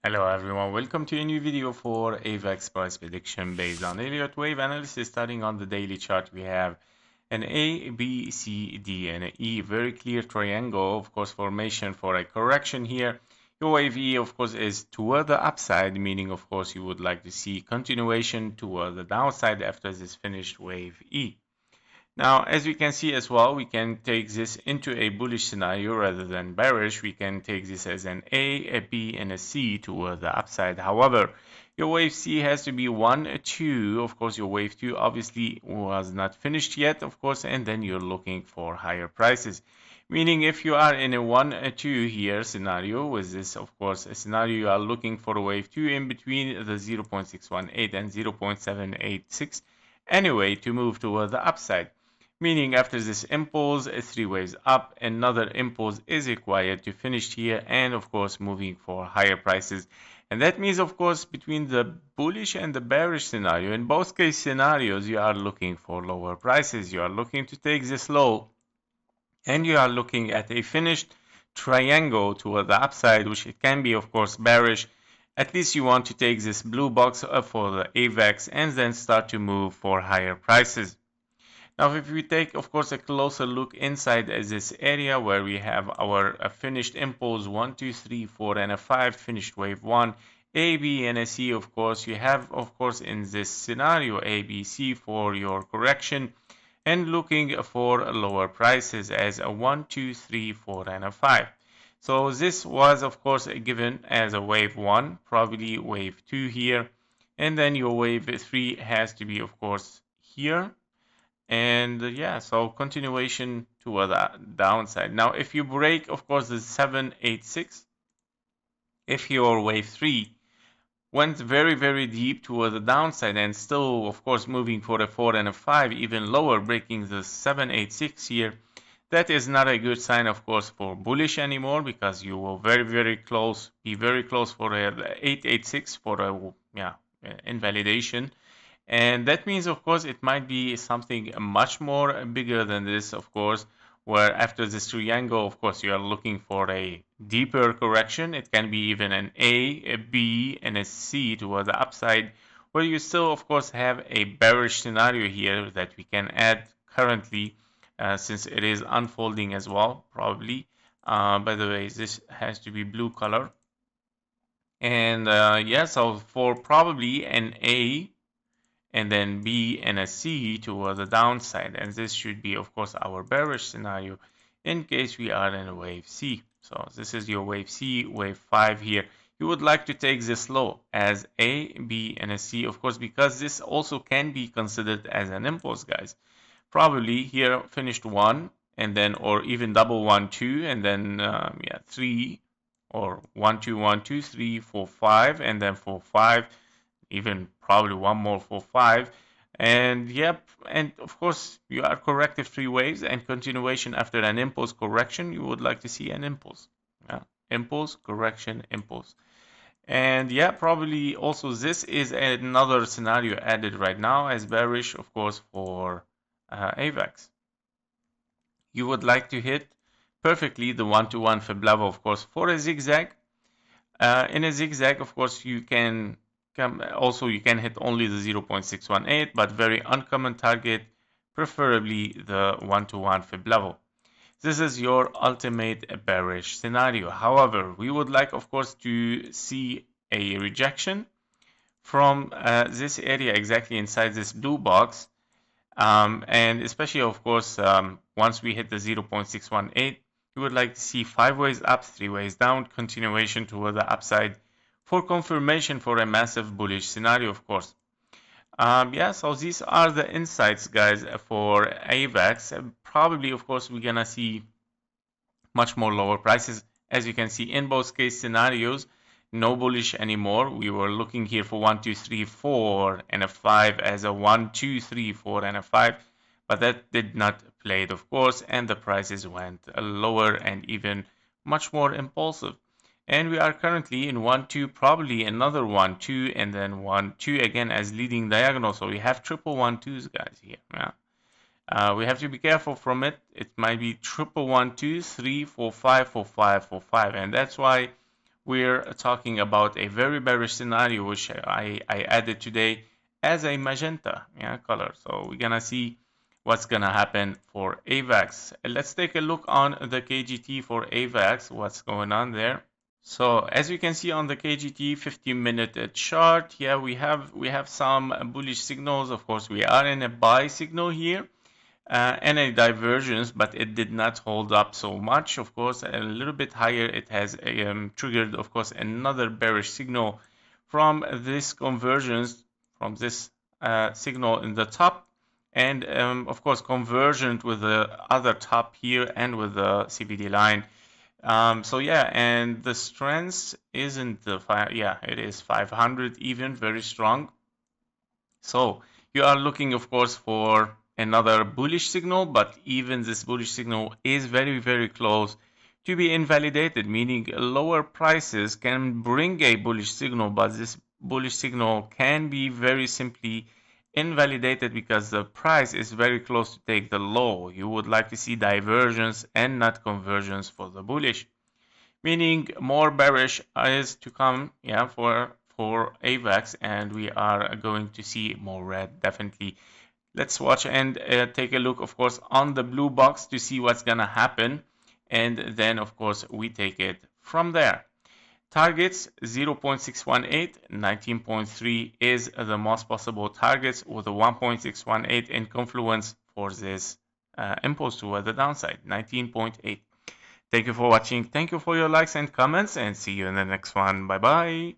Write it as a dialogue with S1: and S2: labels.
S1: Hello everyone, welcome to a new video for AVAX price prediction based on Elliott wave analysis. Starting on the daily chart, we have an A, B, C, D, and an E. Very clear triangle, of course, formation for a correction here. Your wave E, of course, is toward the upside, meaning, of course, you would like to see continuation toward the downside after this finished wave E. Now, as we can see as well, we can take this into a bullish scenario rather than bearish. We can take this as an A, B, and a C toward the upside. However, your wave C has to be 1, 2. Of course, your wave 2 obviously was not finished yet, of course, and then you're looking for higher prices. Meaning if you are in a 1, 2 here scenario, with this, of course, a scenario you are looking for a wave 2 in between the 0.618 and 0.786 anyway to move toward the upside. Meaning after this impulse, 3 waves up, another impulse is required to finish here and of course moving for higher prices. And that means of course between the bullish and the bearish scenario, in both case scenarios you are looking for lower prices. You are looking to take this low and you are looking at a finished triangle toward the upside, which it can be of course bearish. At least you want to take this blue box up for the AVAX and then start to move for higher prices. Now, if we take, of course, a closer look inside this area where we have our finished impulse 1, 2, 3, 4, and a 5, finished wave 1, A, B, and a C, of course, you have, of course, in this scenario, A, B, C for your correction and looking for lower prices as a 1, 2, 3, 4, and a 5. So this was, of course, given as a wave 1, probably wave 2 here, and then your wave 3 has to be, of course, here. And yeah, so continuation to the downside. Now, if you break, of course, the 786, if your wave 3 went very, very deep toward the downside and still, of course, moving for a 4 and a 5, even lower, breaking the 786 here, that is not a good sign, of course, for bullish anymore because you will be very close for a 886 for a invalidation. And that means, of course, it might be something much more bigger than this, of course, where after this triangle, of course, you are looking for a deeper correction. It can be even an A, B, and a C toward the upside, where you still, of course, have a bearish scenario here that we can add currently, since it is unfolding as well, probably. By the way, this has to be blue color. And yeah, so for probably an A, and then B and a C toward the downside. And this should be, of course, our bearish scenario in case we are in a wave C. So this is your wave C, wave 5 here. You would like to take this low as A, B, and a C, of course, because this also can be considered as an impulse, guys. Probably here finished 1, and then, or even double 1, 2, and then, 3, or 1, 2, 1, 2, 3, 4, 5, and then 4, 5. Even probably one more for 5. And yep, and of course you are corrective 3 waves and continuation after an impulse correction. You would like to see an impulse. Yeah. Impulse, correction, impulse. And yeah, probably also this is another scenario added right now as bearish, of course, for AVAX. You would like to hit perfectly the 1-to-1 fib level, of course, for a zigzag. In a zigzag, of course, you can you can hit only the 0.618, but very uncommon target, preferably the 1-to-1 fib level. This is your ultimate bearish scenario. However, we would like, of course, to see a rejection from this area exactly inside this blue box. And especially, of course, once we hit the 0.618, we would like to see 5 ways up, 3 ways down, continuation toward the upside, for confirmation for a massive bullish scenario, of course. Yeah, so these are the insights, guys, for AVAX. Probably, of course, we're gonna see much more lower prices. As you can see in both case scenarios, no bullish anymore. We were looking here for 1, 2, 3, 4, and a 5 as a 1, 2, 3, 4, and a 5. But that did not play it, of course, and the prices went lower and even much more impulsive. And we are currently in 1, 2, probably another 1, 2, and then 1, 2 again as leading diagonal. So we have triple 1, 2s, guys, here. Yeah. We have to be careful from it. It might be triple 1, 2, 3, 4, 5, 4, 5, 4, 5. And that's why we're talking about a very bearish scenario, which I added today as a magenta color. So we're gonna see what's gonna happen for AVAX. Let's take a look on the KGT for AVAX, what's going on there. So as you can see on the KGT 15-minute chart, yeah, we have some bullish signals. Of course, we are in a buy signal here. And a divergence, but it did not hold up so much. Of course, a little bit higher, it has triggered, of course, another bearish signal from this convergence, from this signal in the top, and of course, convergent with the other top here and with the CVD line. So yeah, and the strength isn't the it is 500 even, very strong. So you are looking, of course, for another bullish signal, but even this bullish signal is very, very close to be invalidated, meaning lower prices can bring a bullish signal, but this bullish signal can be very simply invalidated because the price is very close to take the low. You would like to see divergence and not convergence for the bullish, meaning more bearish is to come, yeah, for AVAX, and we are going to see more red definitely. Let's watch and take a look, of course, on the blue box to see what's gonna happen, and then of course we take it from there. Targets 0.618, 19.3 is the most possible targets with a 1.618 in confluence for this impulse toward the downside, 19.8. Thank you for watching. Thank you for your likes and comments, and see you in the next one. Bye bye.